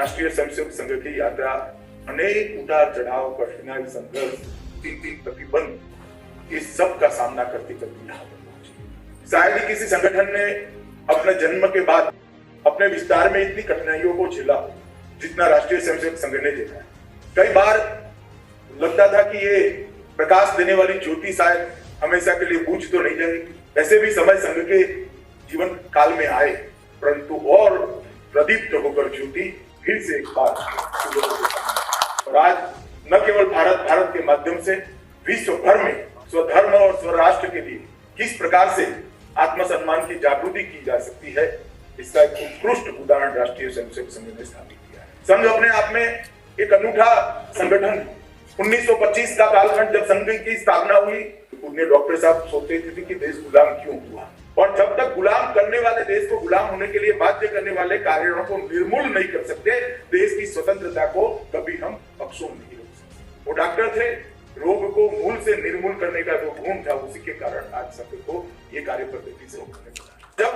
राष्ट्रीय स्वयंसेवक संघ की यात्रा अनेक उतार चढ़ाव, कठिनाई, संघर्ष, तीन प्रतिबंध, इस सब का सामना करते करते यहाँ पर पहुंची। शायद ही किसी संगठन ने अपने जन्म के बाद अपने विस्तार में इतनी कठिनाइयों को झेला जितना राष्ट्रीय स्वयंसेवक संघ ने झेला है। कई बार लगता था कि ये प्रकाश देने वाली ज्योति शायद हमेशा के लिए बुझ तो नहीं जाएगी। ऐसे भी समय संघ के जीवन काल में आए, परंतु और प्रदीप्त होकर ज्योति फिर से एक बार और आज न केवल भारत के माध्यम से विश्व भर में स्वधर्म और स्वराष्ट्र के लिए किस प्रकार से आत्मसम्मान की जागृति की जा सकती है, इसका एक उत्कृष्ट उदाहरण राष्ट्रीय स्वयंसेवक संघ ने स्थापित किया है। संघ अपने आप में एक अनूठा संगठन है। 1925 का कालखंड जब संघ की स्थापना हुई, उन्हें डॉक्टर साहब सोचते थे कि देश गुलाम क्यों हुआ, और जब तक गुलाम करने वाले देश को गुलाम होने के लिए बाध्य करने वाले कार्यों को निर्मूल नहीं कर सकते, देश की स्वतंत्रता को कभी हम अक्षुण्ण नहीं रोक सकते। वो डॉक्टर थे, रोग को मूल से निर्मूल करने का जो गुण था, उसी के कारण आज संघ को ये कार्य पद्धति से रोकने पड़ा। जब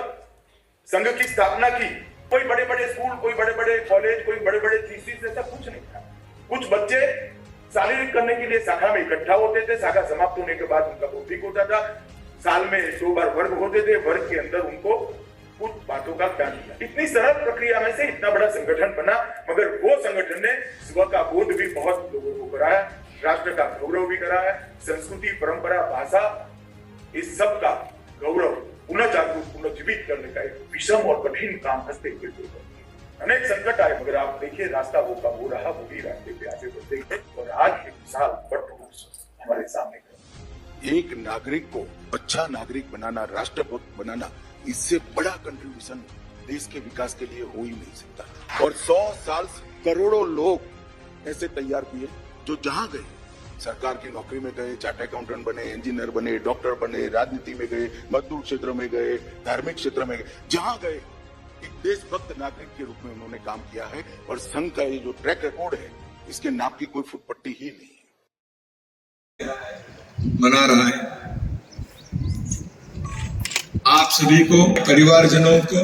संघ की स्थापना की, कोई बड़े बड़े स्कूल, कोई बड़े बड़े कॉलेज, कोई बड़े बड़े थीसिस, ऐसा कुछ नहीं था। कुछ बच्चे शारीरिक करने के लिए शाखा में इकट्ठा होते थे, शाखा समाप्त होने के बाद उनका बौद्धिक होता था, साल में 2 बार वर्ग होते थे, वर्ग के अंदर उनको कुछ बातों का ज्ञान मिला। इतनी सरल प्रक्रिया में से इतना बड़ा संगठन बना, मगर वो संगठन ने स्व का बोध भी बहुत लोगों को कराया, राष्ट्र का गौरव भी कराया, संस्कृति, परंपरा, भाषा, इस सब का गौरव पुनः जागरूक, पुनर्जीवित करने का एक विषम और कठिन काम हंसते हुए अनेक संकट आए, मगर आप देखिए रास्ता वो का वो रहा, वही रास्ते पे आगे बढ़ते गए और आज एक विशाल वर्तमान हमारे सामने। एक नागरिक को अच्छा नागरिक बनाना, राष्ट्रभक्त बनाना, इससे बड़ा कंट्रीब्यूशन देश के विकास के लिए हो ही नहीं सकता। और 100 साल करोड़ों लोग ऐसे तैयार हुए जो जहां गए, सरकार की नौकरी में गए, चार्टर्ड अकाउंटेंट बने, इंजीनियर बने, डॉक्टर बने, राजनीति में गए, मजदूर क्षेत्र में गए, धार्मिक क्षेत्र में गए, जहां गए एक देशभक्त नागरिक के रूप में उन्होंने काम किया है। और संघ का ये जो ट्रैक रिकॉर्ड है, इसके नाम की कोई फुटपट्टी ही नहीं मना रहा है। आप सभी को, परिवारजनों को,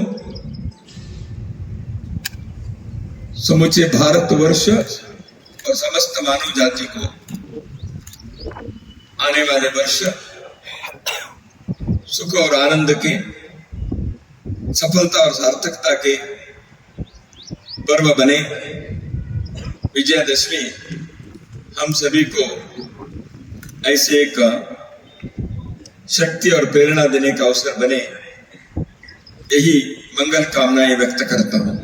समूचे भारतवर्ष और समस्त मानव जाति को आने वाले वर्ष सुख और आनंद के, सफलता और सार्थकता के पर्व बने। विजयादशमी हम सभी को ऐसे एक शक्ति और प्रेरणा देने का अवसर बने, यही मंगल कामनाएं व्यक्त करता हूं।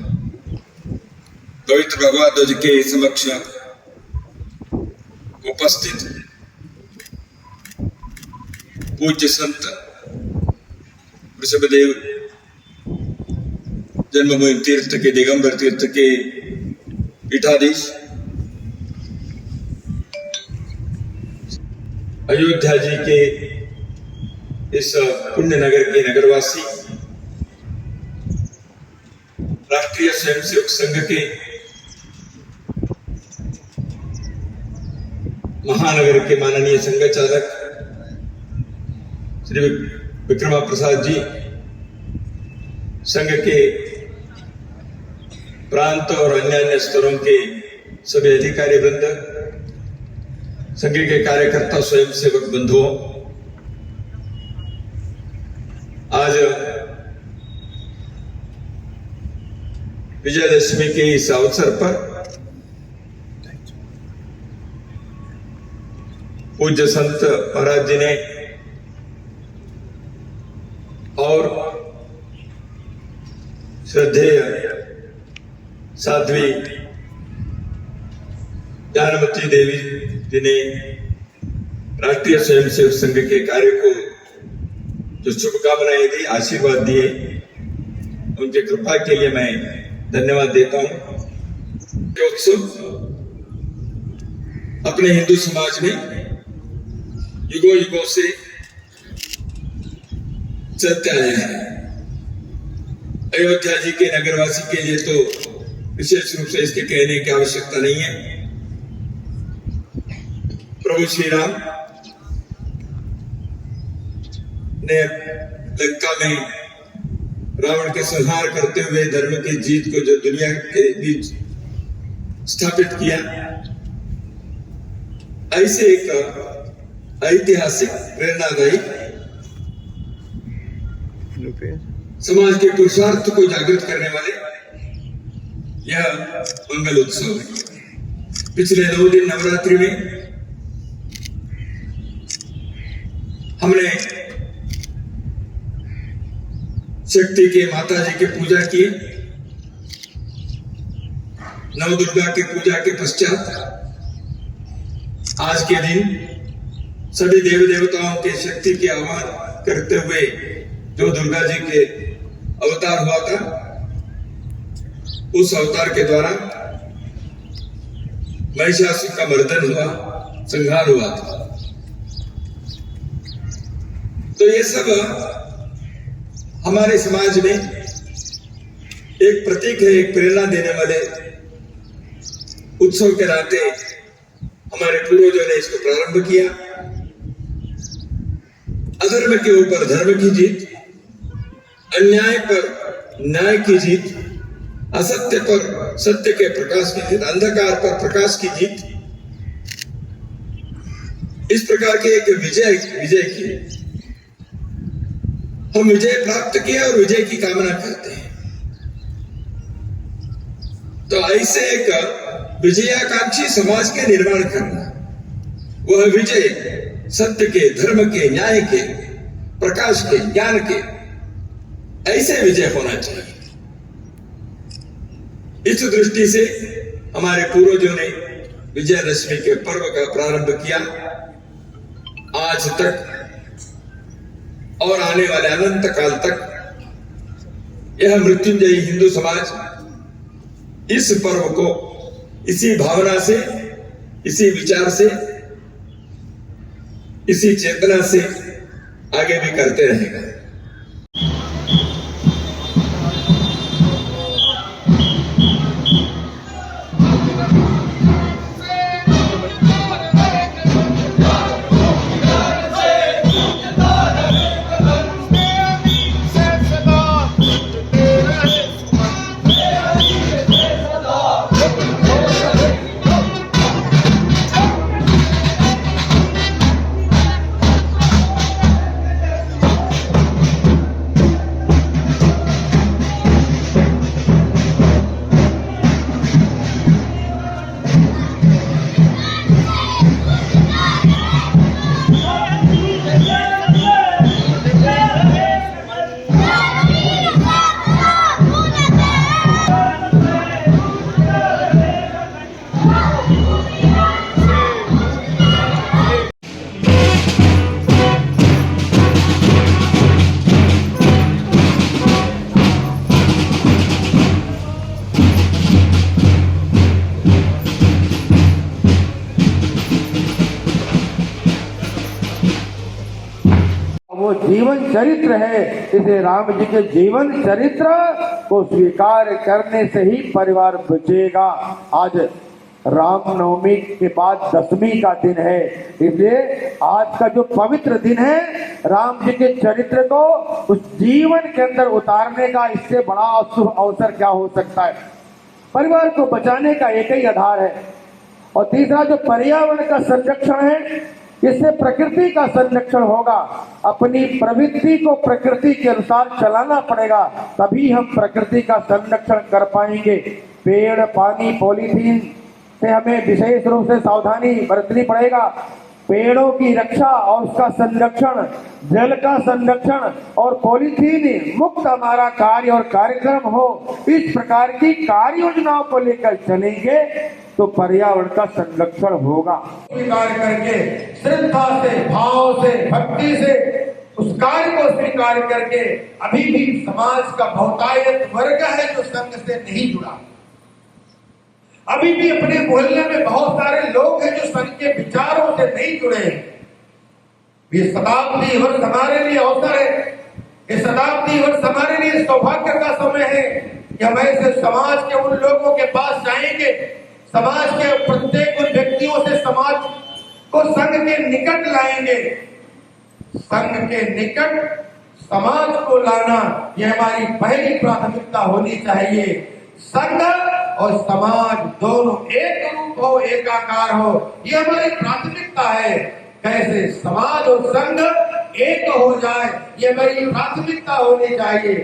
पवित्र भगवत ध्वज के समक्ष उपस्थित पूज्य संत वृषभदेव जन्मभूमि तीर्थ के, दिगंबर तीर्थ के पीठाधीश, अयोध्या जी के इस पुण्य नगर के नगरवासी, राष्ट्रीय स्वयंसेवक संघ के महानगर के माननीय संघचालक श्री विक्रमा प्रसाद जी, संघ के प्रांत और अन्य स्तरों के सभी अधिकारी वृंद, संघ के कार्यकर्ता, स्वयंसेवक बंधुओं, आज विजयादशमी के इस अवसर पर पूज्य संत महाराज जी ने और श्रद्धेय साध्वी ज्ञानमती देवी जी ने राष्ट्रीय स्वयंसेवक संघ के कार्य को जो शुभकामनाएं दी, आशीर्वाद दिए, उनके कृपा के लिए मैं धन्यवाद देता हूं। उत्सव अपने हिंदू समाज में युगों युगों से चलते आए हैं। अयोध्या जी के नगरवासी के लिए तो विशेष रूप से इसके कहने की आवश्यकता नहीं है। प्रभु श्री राम ने लंका में रावण के संहार करते हुए धर्म की जीत को जो दुनिया के बीच स्थापित किया। ऐसे एक ऐतिहासिक प्रेरणादायी समाज के पुरुषार्थ को जागृत करने वाले यह मंगल उत्सव है। पिछले 9 दिन नवरात्रि में हमने शक्ति के माता जी की पूजा की। नव दुर्गा की पूजा के पश्चात आज के दिन सभी देवी देवताओं के शक्ति के आह्वान करते हुए जो दुर्गा जी के अवतार हुआ था, उस अवतार के द्वारा महिषासुर का मर्दन हुआ, संहार हुआ था। तो ये सब हमारे समाज में एक प्रतीक है, एक प्रेरणा देने वाले उत्सव के नाते हमारे पूर्वजों ने इसको प्रारंभ किया। अधर्म के ऊपर धर्म की जीत, अन्याय पर न्याय की जीत, असत्य पर सत्य के प्रकाश की जीत, अंधकार पर प्रकाश की जीत, इस प्रकार के एक विजय की हम विजय प्राप्त किया और विजय की कामना करते हैं। तो ऐसे एक विजयाकांक्षी समाज के निर्माण करना, वह विजय सत्य के, धर्म के, न्याय के, प्रकाश के, ज्ञान के, ऐसे विजय होना चाहिए। इस दृष्टि से हमारे पूर्वजों ने विजयदशमी के पर्व का प्रारंभ किया। आज तक और आने वाले अनंत काल तक यह मृत्युंजयी हिंदू समाज इस पर्व को इसी भावना से, इसी विचार से, इसी चेतना से आगे भी करते रहेगा। वो जीवन चरित्र है, इसे राम जी के जीवन चरित्र को स्वीकार करने से ही परिवार बचेगा। आज रामनवमी के बाद 10वीं का दिन है, इसलिए आज का जो पवित्र दिन है, राम जी के चरित्र को उस जीवन के अंदर उतारने का इससे बड़ा शुभ अवसर क्या हो सकता है। परिवार को बचाने का एक ही आधार है। और तीसरा जो पर्यावरण का संरक्षण है, इससे प्रकृति का संरक्षण होगा। अपनी प्रवृत्ति को प्रकृति के अनुसार चलाना पड़ेगा, तभी हम प्रकृति का संरक्षण कर पाएंगे। पेड़, पानी, पॉलीथीन से हमें विशेष रूप से सावधानी बरतनी पड़ेगा। पेड़ों की रक्षा और उसका संरक्षण, जल का संरक्षण और पॉलीथीन मुक्त हमारा कार्य और कार्यक्रम हो। इस प्रकार की कार्य योजनाओं को लेकर चलेंगे तो पर्यावरण का संरक्षण होगा। स्वीकार करके श्रद्धा से, भाव से, भक्ति से उस कार्य को स्वीकार करके, अभी भी समाज का बहुतायत वर्ग है जो संघ से नहीं जुड़ा। अभी भी अपने मोहल्ले में बहुत सारे लोग हैं जो संघ के विचारों से नहीं जुड़े। ये शताब्दी वर्ष हमारे लिए अवसर है, ये शताब्दी वर्ष हमारे लिए सौभाग्य का समय है कि हम ऐसे समाज के उन लोगों के पास जाएंगे, समाज के प्रत्येक उन व्यक्तियों से समाज को संघ के निकट लाएंगे। संघ के निकट समाज को लाना, यह हमारी पहली प्राथमिकता होनी चाहिए। संघ और समाज दोनों एक रूप हो, एकाकार हो, ये हमारी प्राथमिकता है। कैसे समाज और संघ एक हो जाए, ये हमारी प्राथमिकता होनी चाहिए।